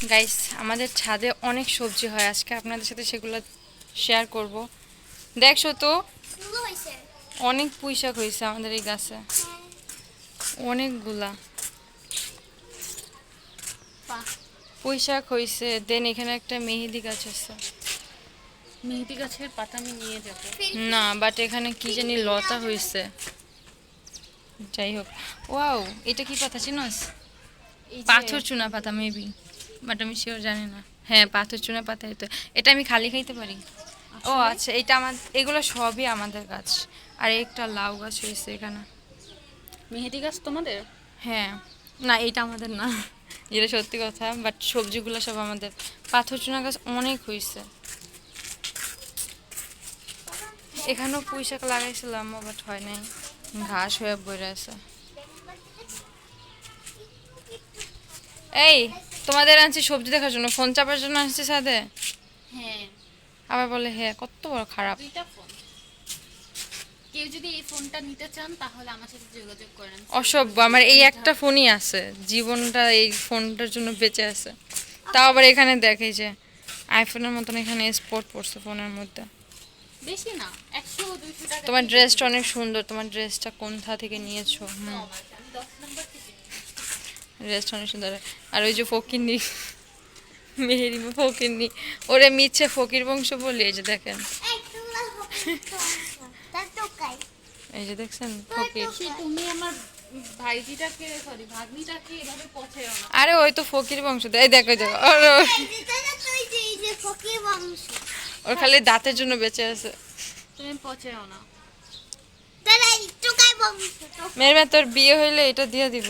Guys, আমাদের ছাদে অনেক সবজি হয়, আজকে আপনাদের সাথে সেগুলো শেয়ার করব। দেখছো তো অনেক পুঁই শাক হয়েছে আমাদের এই গাছে, অনেকগুলা পুঁই শাক হয়েছে। দেন এখানে একটা মেহেদি গাছ আছে। মেহেদি গাছের পাতা আমি নিয়ে যাব না, বাট এখানে কি জানি লতা হয়েছে। যাই হোক, ওয়াও, এটা কি পাতা চিনোস? পাথর চুনা পাতা মেবি, বাট আমি শিওর জানি না। হ্যাঁ, পাথর চুনা পাতা। তো এটা আমি খালি খাইতে পারি। ও আচ্ছা, এটা আমার, এগুলো সবই আমাদের গাছ। আর একটা লাউ গাছ হয়েছে এখানে। মেহেদি গাছ তোমাদের? হ্যাঁ, না এটা আমাদের না, এটা সত্যি কথা, বাট সবজিগুলো সব আমাদের। পাথর চুনা গাছ অনেক হয়েছে। এখানেও পুঁই শাক লাগাইছিলাম, বাট হয় নাই, ঘাস হয়ে বইরে আছে। এই, তোমাদের আনছি সবজি দেখার জন্য, ফোন চাপার জন্য আসছি সাথে। হ্যাঁ, আবার বলে হ্যাঁ, কত বড় খারাপ। দুইটা ফোন। কেউ যদি এই ফোনটা নিতে চান তাহলে আমার সাথে যোগাযোগ করেন। অসভ্য, আমার এই একটা ফোনই আছে, জীবনটা এই ফোনটার জন্য বেঁচে আছে। তাও আবার এখানে দেখে যে আইফোনের মতন এখানে স্পট পড়ছে ফোনের মধ্যে। বেশি না, 100-200 টাকা। তোমার ড্রেসটা অনেক সুন্দর, তোমার ড্রেসটা কোনথা থেকে নিয়েছো? আমি 10 নাম্বার থেকে নিয়েছি। ড্রেসটা অনেক সুন্দর। আর ওই যে ফকিরনি, মেহেরিমা ফকিরনি, ওরে মিচ্ছে ফকির বংশ বলি। এই যে দেখেন, এই যে দেখছেন ফকির। তুমি আমার ভাইজিটাকে, সরি ভাগ্নিটাকে এভাবে পছায়ও না। আরে ওই তো ফকির বংশ, এই দেখো দেখো, ওর খালি দাঁতের জন্য বেঁচে আছে। তুমি পছায়ও না। মেয়ের তোর বিয়ে হইলে এটা দিয়ে দিব।